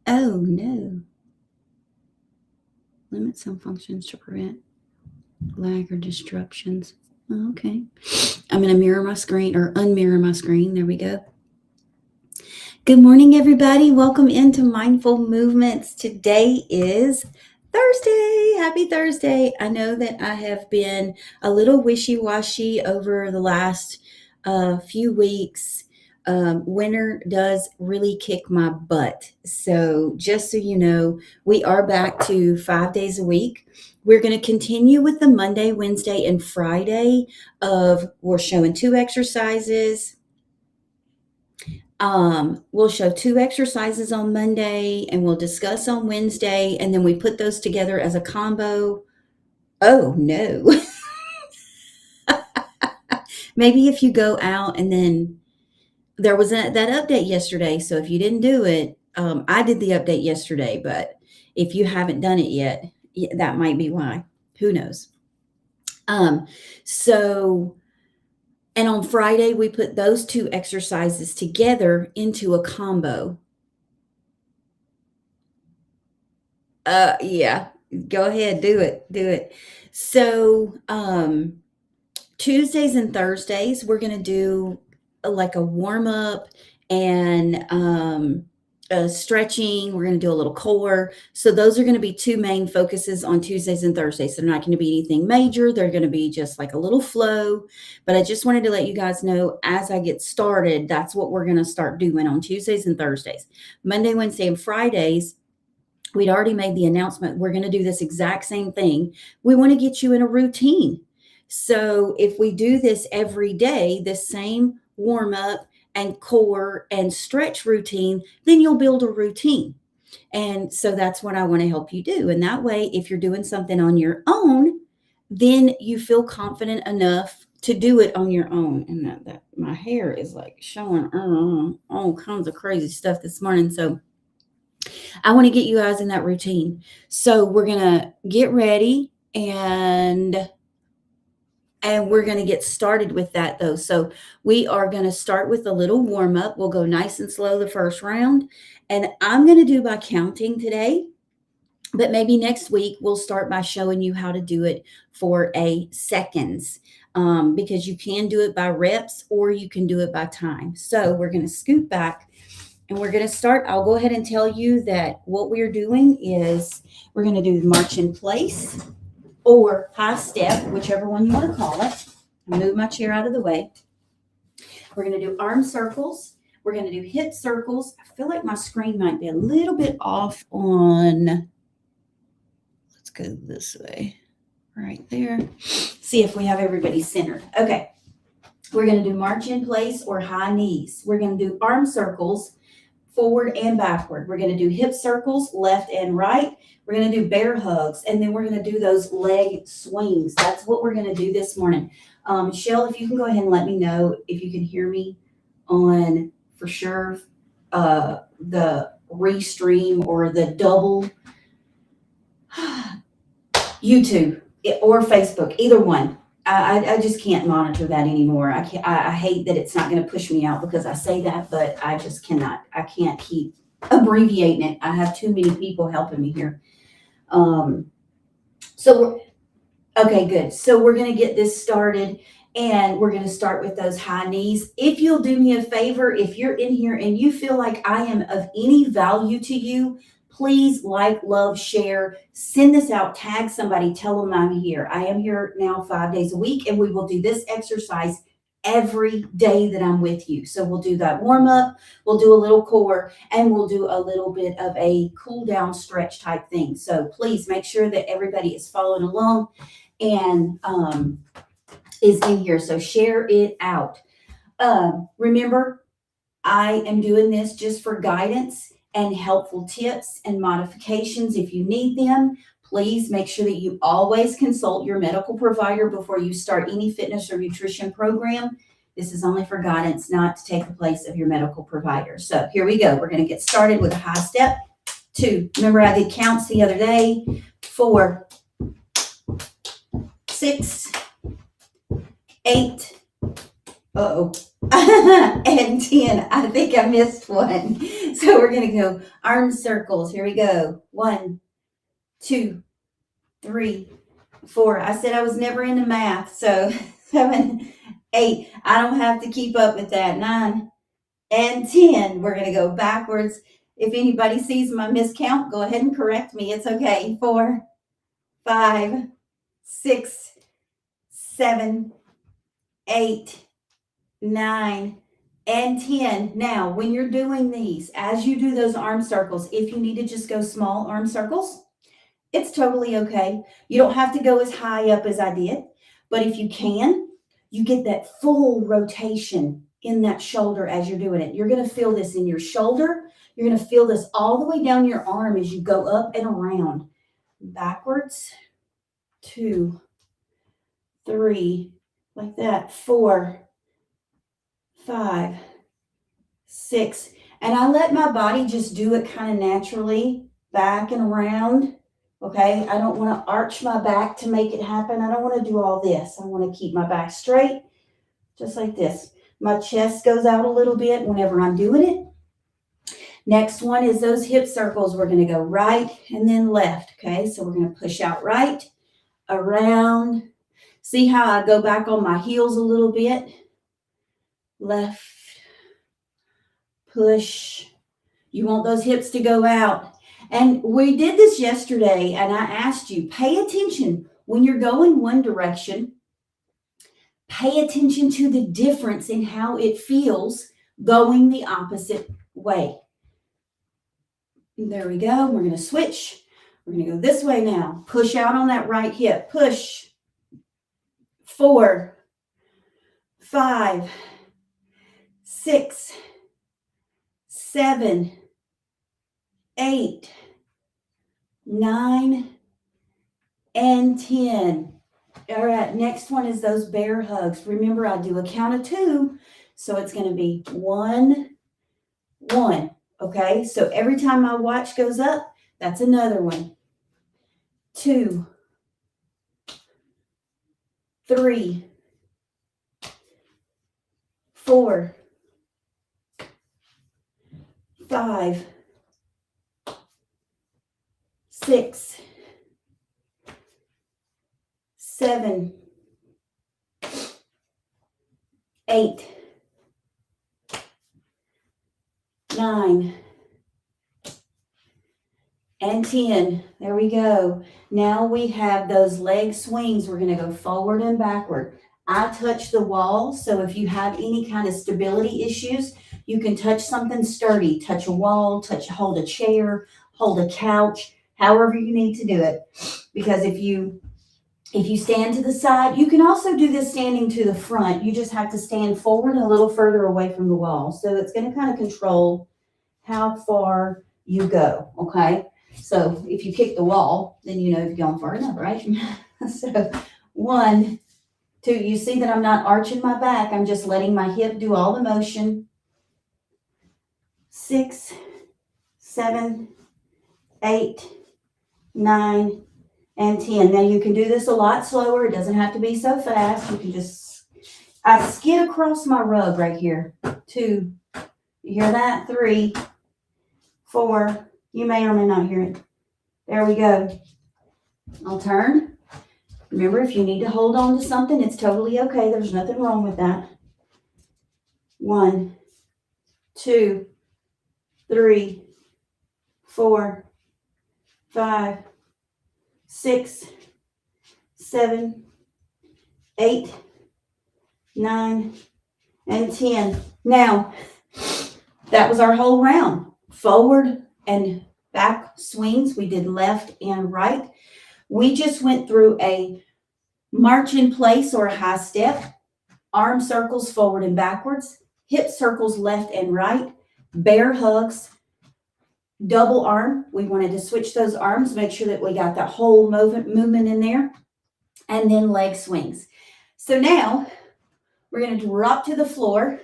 Oh no. Limit some functions to prevent lag or disruptions. Okay. I'm going to mirror my screen or unmirror my screen. There we go. Good morning, everybody. Welcome into Mindful Movements. Today is Thursday. Happy Thursday. I know that I have been a little wishy-washy over the last few weeks. Winter does really kick my butt. So just so you know, we are back to 5 days a week. We're going to continue with the Monday, Wednesday, and Friday we're showing 2 exercises. We'll show 2 exercises on Monday and we'll discuss on Wednesday, and then we put those together as a combo. Oh no. Maybe if you go out, and then there was that update yesterday. So if you didn't do it, I did the update yesterday, but if you haven't done it yet, that might be why. Who knows? And on Friday, we put those 2 exercises together into a combo. Yeah, go ahead, do it. So, Tuesdays and Thursdays, we're going to do like a warm up and stretching. We're going to do a little core. So those are going to be 2 main focuses on Tuesdays and Thursdays. So they're not going to be anything major. They're going to be just like a little flow. But I just wanted to let you guys know as I get started, that's what we're going to start doing on Tuesdays and Thursdays. Monday, Wednesday, and Fridays, we'd already made the announcement. We're going to do this exact same thing. We want to get you in a routine. So if we do this every day, the same warm up and core and stretch routine, then you'll build a routine. And so that's what I want to help you do. And that way, if you're doing something on your own, then you feel confident enough to do it on your own. And that my hair is like showing all kinds of crazy stuff this morning. So I want to get you guys in that routine. So we're going to get ready and we're going to get started with that though. So we are going to start with a little warm up. We'll go nice and slow the first round. And I'm going to do by counting today, but maybe next week we'll start by showing you how to do it for a seconds, because you can do it by reps or you can do it by time. So we're going to scoot back and we're going to start. I'll go ahead and tell you that what we're doing is we're going to do the march in place or high step, whichever one you want to call it. I'll move my chair out of the way. We're going to do arm circles. We're going to do hip circles. I feel like my screen might be a little bit off on, let's go this way, right there. See if we have everybody centered. Okay. We're going to do march in place or high knees. We're going to do arm circles, forward and backward. We're going to do hip circles, left and right. We're going to do bear hugs, and then we're going to do those leg swings. That's what we're going to do this morning. Michelle, if you can go ahead and let me know if you can hear me on, for sure, the restream or the double YouTube or Facebook, either one. I just can't monitor that anymore. I hate that it's not going to push me out because I say that, but I just cannot. I can't keep abbreviating it. I have too many people helping me here. Okay, good. So we're going to get this started, and we're going to start with those high knees. If you'll do me a favor, if you're in here and you feel like I am of any value to you, please like, love, share, send this out, tag somebody, tell them I'm here. I am here now 5 days a week, and we will do this exercise every day that I'm with you. So we'll do that warm up, we'll do a little core, and we'll do a little bit of a cool down stretch type thing. So please make sure that everybody is following along and is in here. So share it out. Remember, I am doing this just for guidance and helpful tips and modifications. If you need them, please make sure that you always consult your medical provider before you start any fitness or nutrition program. This is only for guidance, not to take the place of your medical provider. So here we go. We're going to get started with a high step. 2. Remember, I did counts the other day. 4, 6, 8, and 10. I think I missed one. So we're going to go arm circles. Here we go. 1, 2, 3, 4. I said I was never into math. So 7, 8. I don't have to keep up with that. 9 and 10. We're going to go backwards. If anybody sees my miscount, go ahead and correct me. It's okay. 4, 5, 6, 7, 8, 9, and 10. Now, when you're doing these, as you do those arm circles, if you need to just go small arm circles, it's totally okay. You don't have to go as high up as I did, but if you can, you get that full rotation in that shoulder as you're doing it. You're going to feel this in your shoulder. You're going to feel this all the way down your arm as you go up and around. Backwards, 2, 3, like that, 4, 5, 6. And I let my body just do it kind of naturally, back and around. Okay, I don't want to arch my back to make it happen. I don't want to do all this. I want to keep my back straight, just like this. My chest goes out a little bit whenever I'm doing it. Next one is those hip circles. We're going to go right and then left. Okay, so we're going to push out right, around. See how I go back on my heels a little bit? Left, push. You want those hips to go out. And we did this yesterday, and I asked you, pay attention when you're going one direction. Pay attention to the difference in how it feels going the opposite way. There we go. We're going to switch. We're going to go this way now. Push out on that right hip. Push. 4, 5, 6, 7, 8, 9, and 10. All right, next one is those bear hugs. Remember, I do a count of 2, so it's going to be 1, 1. Okay, so every time my watch goes up, that's another one. 2, 3, 4, 5, 6, 7, 8, 9, and 10. There we go. Now we have those leg swings. We're going to go forward and backward. I touch the wall, so if you have any kind of stability issues, you can touch something sturdy. Touch a wall, hold a chair, hold a couch, however you need to do it. Because if you stand to the side, you can also do this standing to the front. You just have to stand forward and a little further away from the wall. So it's going to kind of control how far you go, okay? So if you kick the wall, then you know you've gone far enough, right? So 1, 2, you see that I'm not arching my back. I'm just letting my hip do all the motion. 6, 7, 8, 9, and 10. Now you can do this a lot slower. It doesn't have to be so fast. You can just, I skid across my rug right here. 2, you hear that? 3, 4, you may or may not hear it. There we go. I'll turn. Remember, if you need to hold on to something, it's totally okay. There's nothing wrong with that. 1, 2, 3, 4, 5, 6, 7, 8, 9, and 10. Now, that was our whole round. Forward and back swings. We did left and right. We just went through a march in place or a high step, arm circles forward and backwards, hip circles left and right, bear hugs, double arm. We wanted to switch those arms, make sure that we got that whole movement in there, and then leg swings. So now we're going to drop to the floor.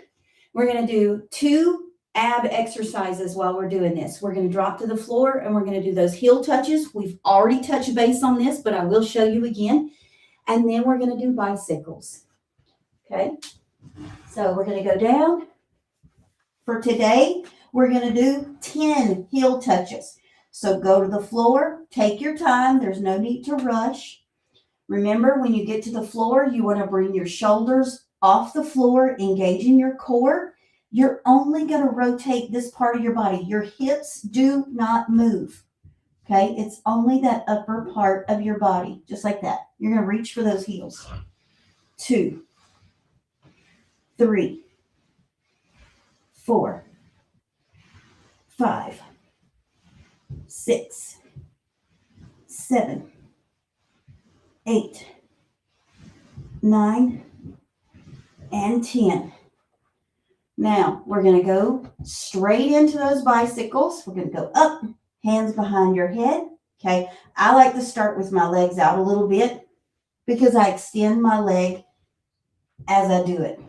We're going to do 2 ab exercises while we're doing this. We're going to drop to the floor and we're going to do those heel touches. We've already touched base on this, but I will show you again. And then we're going to do bicycles. Okay. So we're going to go down. For today, we're going to do 10 heel touches. So go to the floor, take your time. There's no need to rush. Remember, when you get to the floor, you want to bring your shoulders off the floor, engaging your core. You're only going to rotate this part of your body. Your hips do not move. Okay, it's only that upper part of your body, just like that. You're going to reach for those heels. 2, 3, 4, 5, 6, 7, 8, 9, and 10. Now, we're going to go straight into those bicycles. We're going to go up, hands behind your head. Okay, I like to start with my legs out a little bit because I extend my leg as I do it.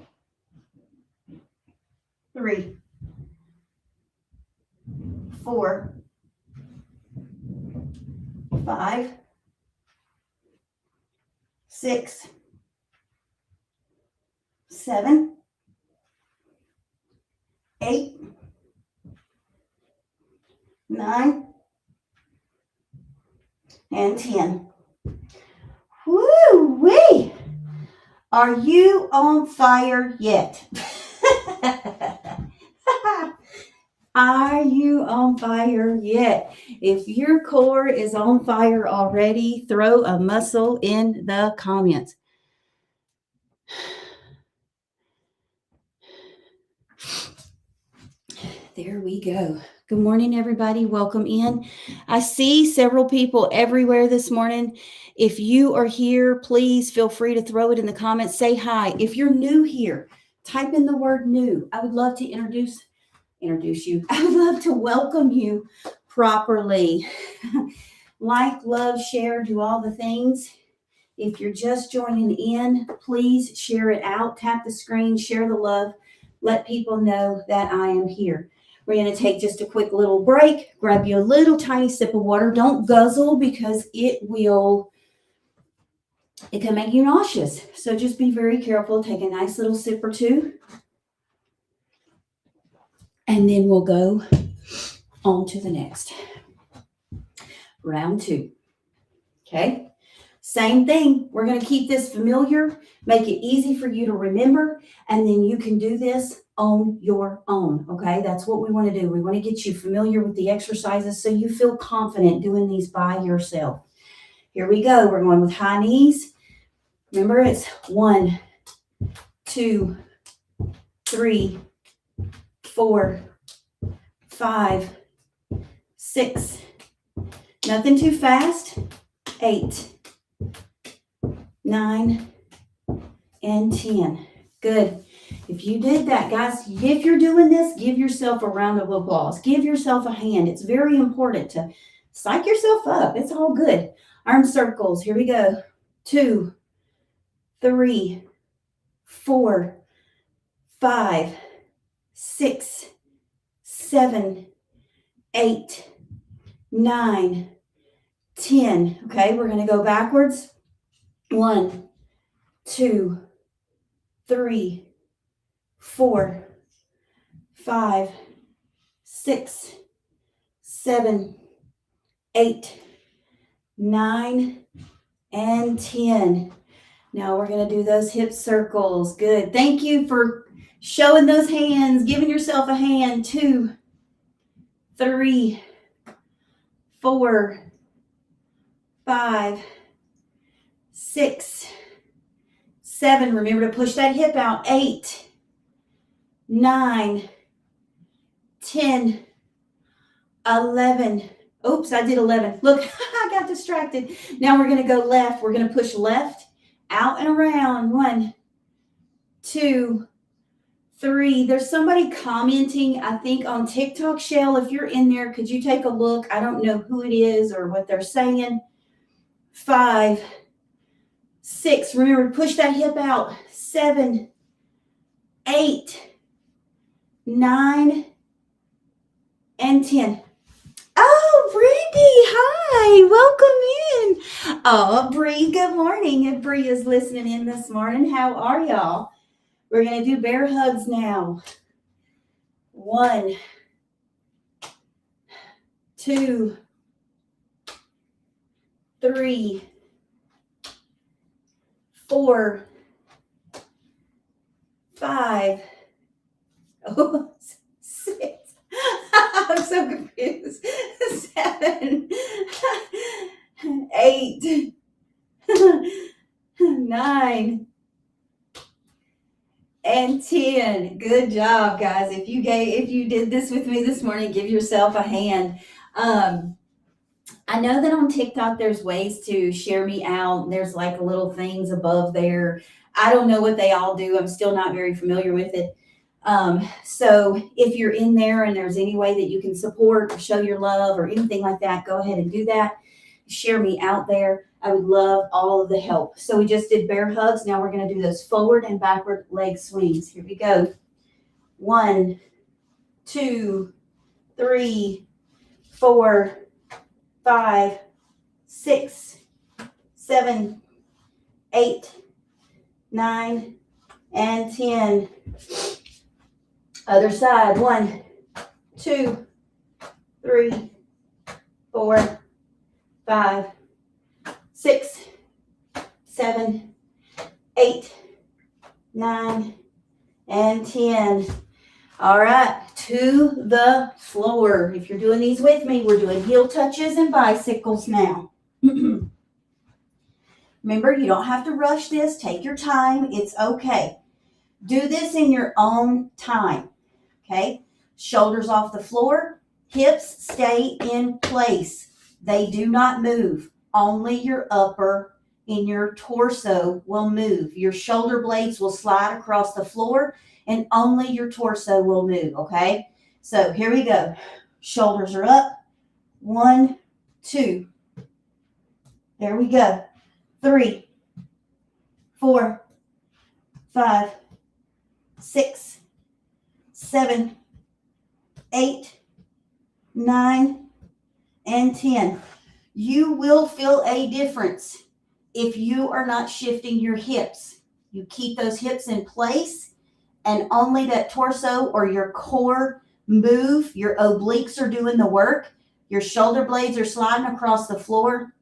3, 4, 5, 6, 7, 8, 9, and 10. Woo-wee! Are you on fire yet? Are you on fire yet? If your core is on fire already, throw a muscle in the comments. There we go. Good morning, everybody. Welcome in. I see several people everywhere this morning. If you are here, please feel free to throw it in the comments. Say hi. If you're new here, type in the word new. I would love to introduce you. I would love to welcome you properly. Like, love, share, do all the things. If you're just joining in, please share it out. Tap the screen, share the love. Let people know that I am here. We're going to take just a quick little break. Grab you a little tiny sip of water. Don't guzzle because it can make you nauseous. So just be very careful. Take a nice little sip or two. And then we'll go on to the next. Round 2. Okay. Same thing. We're going to keep this familiar, make it easy for you to remember, and then you can do this on your own. Okay. That's what we want to do. We want to get you familiar with the exercises so you feel confident doing these by yourself. Here we go. We're going with high knees. Remember, it's 1, 2, 3, 4, 5, 6. Nothing too fast. 8, 9, and 10. Good. If you did that, guys, if you're doing this, give yourself a round of applause. Give yourself a hand. It's very important to psych yourself up. It's all good. Arm circles. Here we go. 2, 3, 4, 5, 6, 7, 8, 9, 10. Okay, we're going to go backwards. 1, 2, 3, 4, 5, 6, 7, 8, 9, and 10. Now we're going to do those hip circles. Good. Thank you for showing those hands, giving yourself a hand. 2, 3, 4, 5, 6, 7. Remember to push that hip out. 8, 9, 10, 11. Oops, I did 11. Look, I got distracted. Now we're going to go left. We're going to push left, out and around. 1, 2, 3. There's somebody commenting, I think, on TikTok. Shell, if you're in there, could you take a look? I don't know who it is or what they're saying. 5, 6. Remember to push that hip out. 7, 8, 9, and 10. Oh, Brandy, hi, welcome in. Oh, Bree, good morning. If Bree is listening in this morning, how are y'all? We're going to do bear hugs now. 1, 2, 3, 4, 5, 6. I'm so confused. 7, 8, 9, and 10. Good job, guys. If you did this with me this morning, give yourself a hand. I know that on TikTok there's ways to share me out. There's like little things above there. I don't know what they all do. I'm still not very familiar with it. So if you're in there and there's any way that you can support or show your love or anything like that, go ahead and do that. Share me out there. I would love all of the help. So we just did bear hugs. Now we're going to do those forward and backward leg swings. Here we go. 1, 2, 3, 4, 5, 6, 7, 8, 9, and 10. Other side. 1, 2, 3, 4, 5, 6, 7, 8, 9, and 10. All right, to the floor. If you're doing these with me, we're doing heel touches and bicycles now. Remember, you don't have to rush this. Take your time. It's okay. Do this in your own time, okay? Shoulders off the floor. Hips stay in place. They do not move. Only your upper and your torso will move. Your shoulder blades will slide across the floor and only your torso will move, okay? So here we go. Shoulders are up. 1, 2. There we go. 3, 4, 5, 6, 7, 8, 9, and 10. You will feel a difference if you are not shifting your hips. You keep those hips in place and only that torso or your core move. Your obliques are doing the work. Your shoulder blades are sliding across the floor.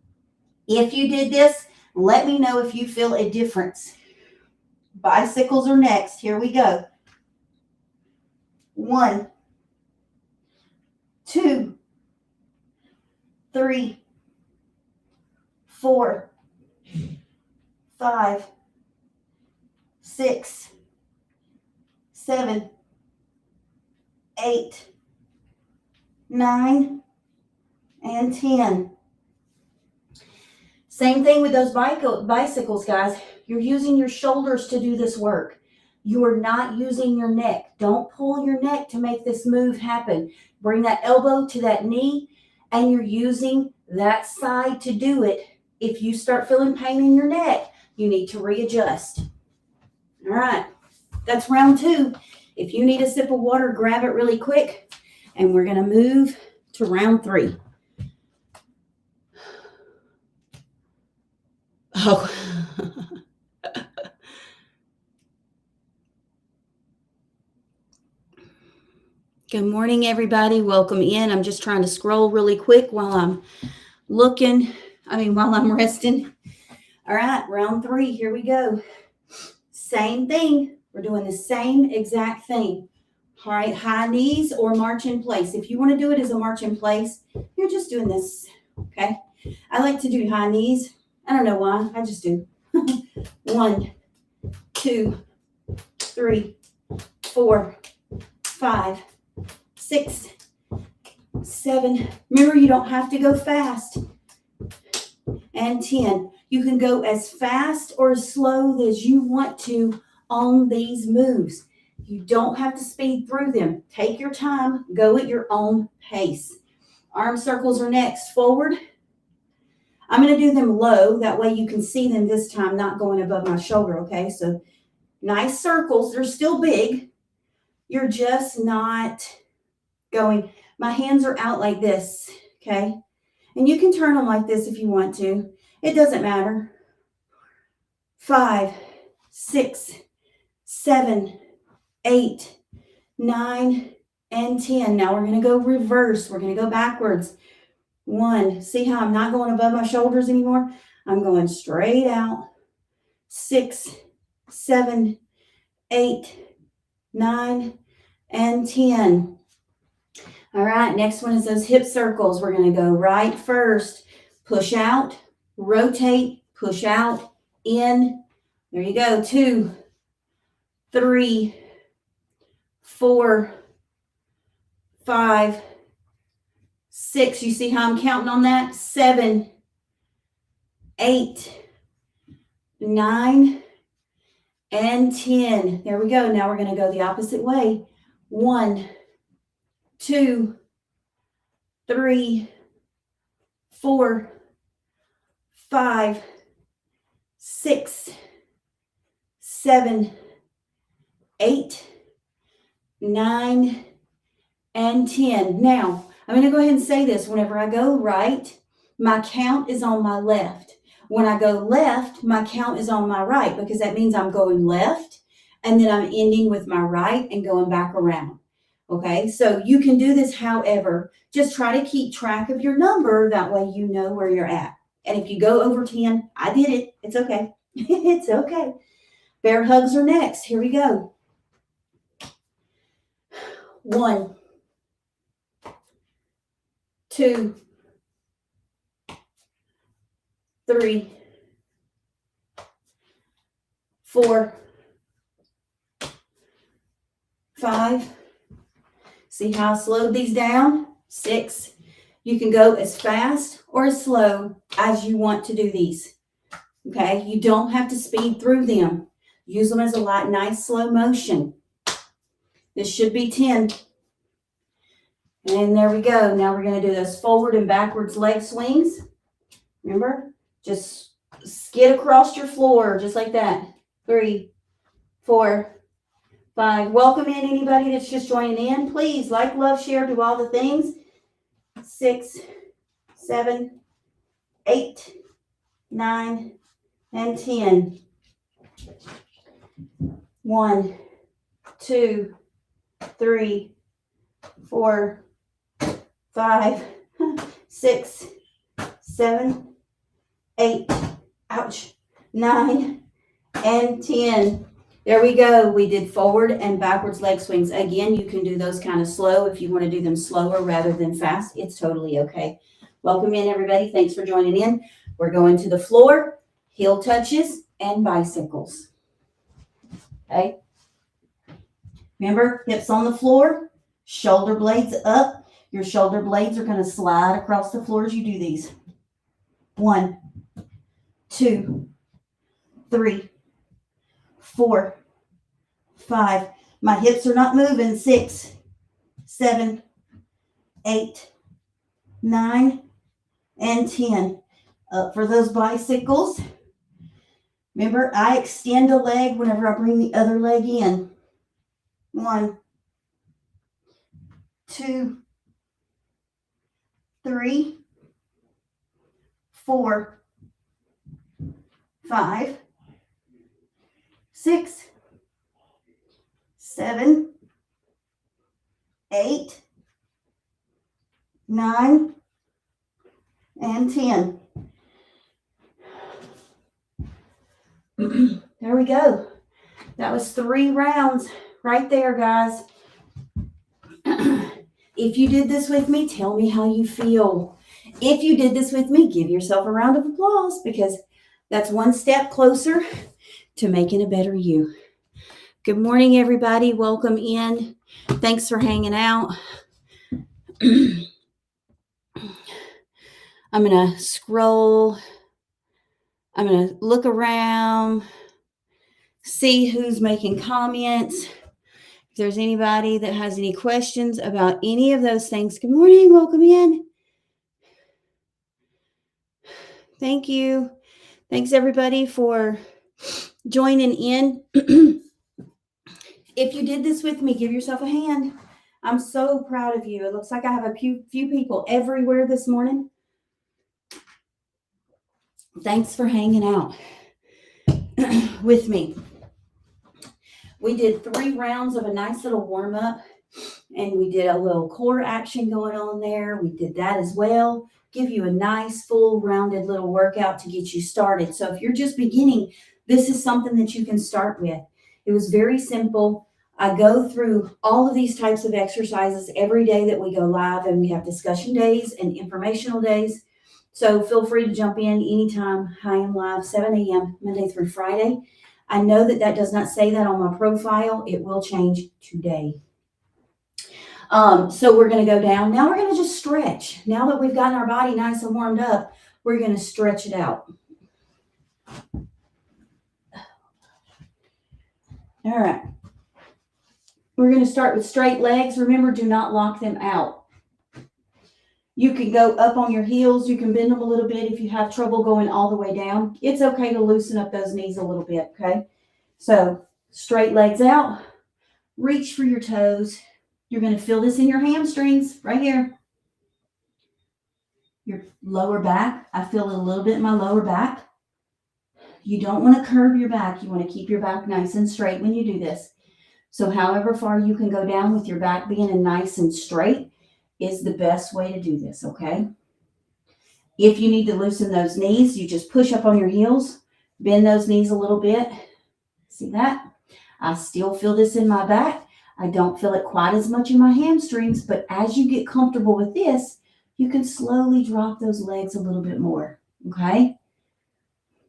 If you did this, let me know if you feel a difference. Bicycles are next. Here we go. 1, 2, 3, 4, 5, 6, 7, 8, 9, and 10. Same thing with those bicycles, guys. You're using your shoulders to do this work. You are not using your neck. Don't pull your neck to make this move happen. Bring that elbow to that knee, and you're using that side to do it. If you start feeling pain in your neck, you need to readjust. All right, that's round 2. If you need a sip of water, grab it really quick, and we're going to move to round 3. Oh. Good morning, everybody. Welcome in. I'm just trying to scroll really quick while I'm while I'm resting. All right, round 3. Here we go. Same thing. We're doing the same exact thing. All right, high knees or march in place. If you want to do it as a march in place, you're just doing this, okay? I like to do high knees. I don't know why. I just do. 1, 2, 3, 4, 5, 6, 7. Remember, you don't have to go fast. And 10. You can go as fast or as slow as you want to on these moves. You don't have to speed through them. Take your time. Go at your own pace. Arm circles are next. Forward. I'm going to do them low. That way you can see them this time, not going above my shoulder, okay? So nice circles. They're still big. You're just not going. My hands are out like this, okay? And you can turn them like this if you want to. It doesn't matter. 5, 6, 7, 8, 9, and 10. Now we're going to go reverse. We're going to go backwards. 1. See how I'm not going above my shoulders anymore? I'm going straight out. 6, 7, 8, 9, and 10. All right, next one is those hip circles. We're going to go right first. Push out, rotate, push out, in. There you go. 2, 3, 4, 5, 6. You see how I'm counting on that? 7, 8, 9, and 10. There we go. Now we're going to go the opposite way. 1, 2, 3, 4, 5, 6, 7, 8, 9, and 10. Now, I'm going to go ahead and say this. Whenever I go right, my count is on my left. When I go left, my count is on my right, because that means I'm going left and then I'm ending with my right and going back around. Okay, so you can do this however. Just try to keep track of your number. That way you know where you're at. And if you go over 10, I did it. It's okay. It's okay. Bear hugs are next. Here we go. 1, 2, 3, 4, 5. See how I slowed these down? 6. You can go as fast or as slow as you want to do these. Okay, you don't have to speed through them. Use them as a light, nice slow motion. This should be 10. And there we go. Now we're going to do those forward and backwards leg swings. Remember, just skid across your floor just like that. 3, 4, 5. Welcome in anybody that's just joining in. Please like, love, share, do all the things. 6, 7, 8, 9, and 10. 1, 2, 3, 4, 5, 6, 7, 8, ouch, 9, and 10. There we go. We did forward and backwards leg swings. Again, you can do those kind of slow. If you want to do them slower rather than fast, it's totally okay. Welcome in, everybody. Thanks for joining in. We're going to the floor, heel touches, and bicycles. Okay. Remember, hips on the floor, shoulder blades up. Your shoulder blades are going to slide across the floor as you do these. 1, 2, 3, 4, 5. My hips are not moving. 6, 7, 8, 9, and 10. Up for those bicycles. Remember, I extend a leg whenever I bring the other leg in. 1, 2, 3, 4, 5, 6, 7, 8, 9, and 10. There we go. That was 3 rounds right there, guys. If you did this with me, tell me how you feel. If you did this with me, give yourself a round of applause, because that's one step closer to making a better you. Good morning, everybody. Welcome in. Thanks for hanging out. I'm going to scroll. I'm going to look around, see who's making comments. If there's anybody that has any questions about any of those things, good morning, welcome in. Thank you. Thanks, everybody, for joining in. If you did this with me, give yourself a hand. I'm so proud of you. It looks like I have a few people everywhere this morning. Thanks for hanging out with me. We did 3 rounds of a nice little warm up, and we did a little core action going on there. We did that as well. Give you a nice full rounded little workout to get you started. So if you're just beginning, this is something that you can start with. It was very simple. I go through all of these types of exercises every day that we go live, and we have discussion days and informational days. So feel free to jump in anytime. I am live 7 a.m. Monday through Friday. I know that that does not say that on my profile. It will change today. So we're going to go down. Now we're going to just stretch. Now that we've gotten our body nice and warmed up, we're going to stretch it out. All right. We're going to start with straight legs. Remember, do not lock them out. You can go up on your heels. You can bend them a little bit if you have trouble going all the way down. It's okay to loosen up those knees a little bit, okay? So straight legs out. Reach for your toes. You're going to feel this in your hamstrings right here. Your lower back. I feel it a little bit in my lower back. You don't want to curve your back. You want to keep your back nice and straight when you do this. So however far you can go down with your back being nice and straight is the best way to do this, okay? If you need to loosen those knees, you just push up on your heels, bend those knees a little bit. See that? I still feel this in my back. I don't feel it quite as much in my hamstrings, but as you get comfortable with this, you can slowly drop those legs a little bit more, okay?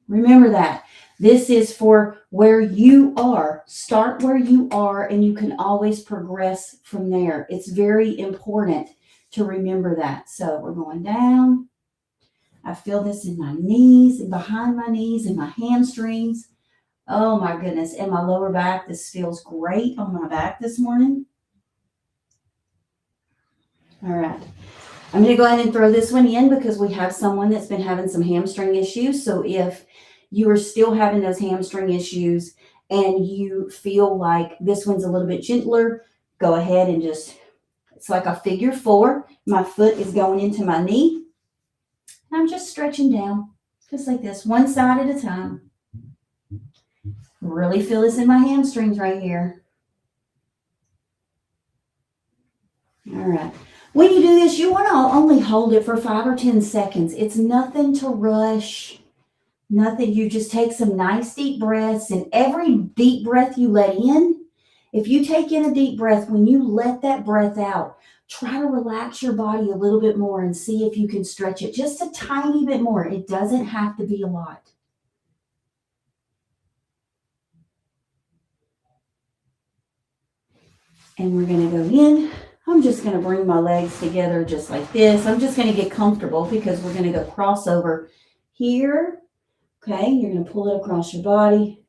Remember that. This is for where you are. Start where you are, and you can always progress from there. It's very important to remember that. So we're going down. I feel this in my knees and behind my knees and my hamstrings. Oh my goodness. And my lower back. This feels great on my back this morning. All right. I'm going to go ahead and throw this one in because we have someone that's been having some hamstring issues. So if you are still having those hamstring issues and you feel like this one's a little bit gentler, go ahead and just, it's like a figure 4. My foot is going into my knee. And I'm just stretching down, just like this, one side at a time. Really feel this in my hamstrings right here. All right. When you do this, you want to only hold it for 5 or 10 seconds. It's nothing to rush. Nothing. You just take some nice deep breaths, and every deep breath you let in, if you take in a deep breath, when you let that breath out, try to relax your body a little bit more and see if you can stretch it just a tiny bit more. It doesn't have to be a lot. And we're going to go in. I'm just going to bring my legs together just like this. I'm just going to get comfortable because we're going to go crossover here. Okay, you're going to pull it across your body.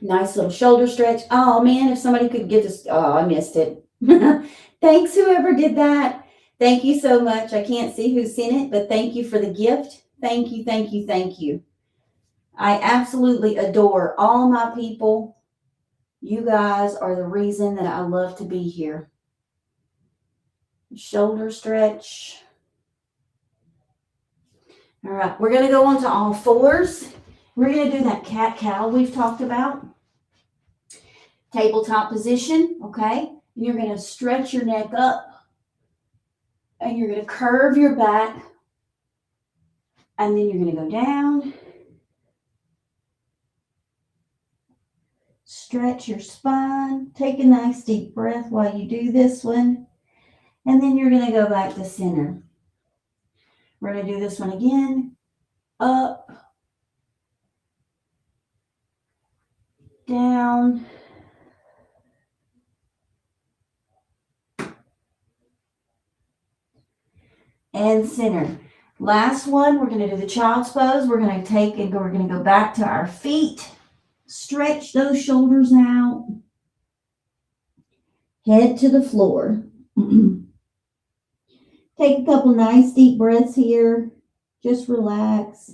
Nice little shoulder stretch. Oh man, if somebody could get this. Oh, I missed it. Thanks, whoever did that. Thank you so much. I can't see who sent it, but thank you for the gift. Thank you, thank you, thank you. I absolutely adore all my people. You guys are the reason that I love to be here. Shoulder stretch. All right, we're going to go on to all fours. We're going to do that cat-cow we've talked about. Tabletop position, okay? And you're going to stretch your neck up. And you're going to curve your back. And then you're going to go down. Stretch your spine. Take a nice deep breath while you do this one. And then you're going to go back to center. We're going to do this one again. Up. Down. And center. Last one, we're going to do the child's pose. We're going to take and we're going to go back to our feet. Stretch those shoulders out. Head to the floor. Take a couple nice deep breaths here. Just relax.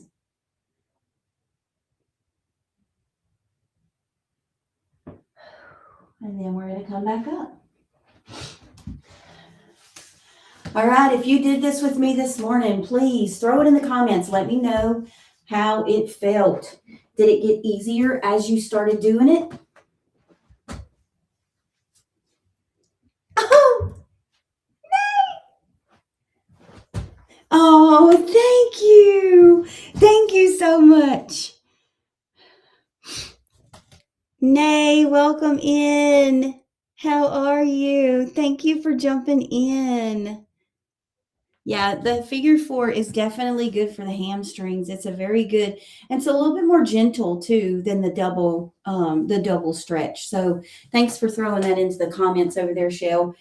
And then we're going to come back up. All right, if you did this with me this morning, please throw it in the comments. Let me know how it felt. Did it get easier as you started doing it? Oh, oh, thank you. Thank you so much. Nay, welcome in. How are you? Thank you for jumping in. Yeah, the figure four is definitely good for the hamstrings. It's a very good, and it's a little bit more gentle too than the double stretch. So thanks for throwing that into the comments over there, Shell.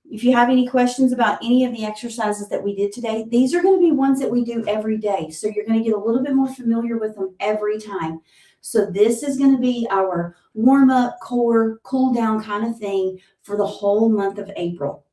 If you have any questions about any of the exercises that we did today, these are going to be ones that we do every day. So you're going to get a little bit more familiar with them every time. So this is going to be our warm up, core, cool down kind of thing for the whole month of April.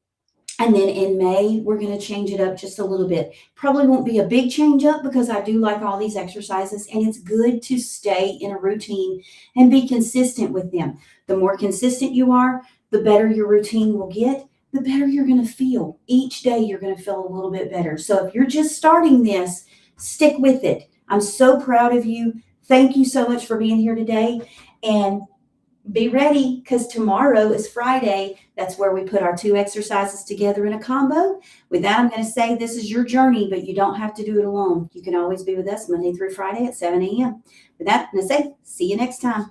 And then in May, we're going to change it up just a little bit. Probably won't be a big change up because I do like all these exercises, and it's good to stay in a routine and be consistent with them. The more consistent you are, the better your routine will get, the better you're going to feel. Each day, you're going to feel a little bit better. So if you're just starting this, stick with it. I'm so proud of you. Thank you so much for being here today. And be ready because tomorrow is Friday. That's where we put our two exercises together in a combo. With that, I'm going to say this is your journey, but you don't have to do it alone. You can always be with us Monday through Friday at 7 a.m. With that, I'm going to say see you next time.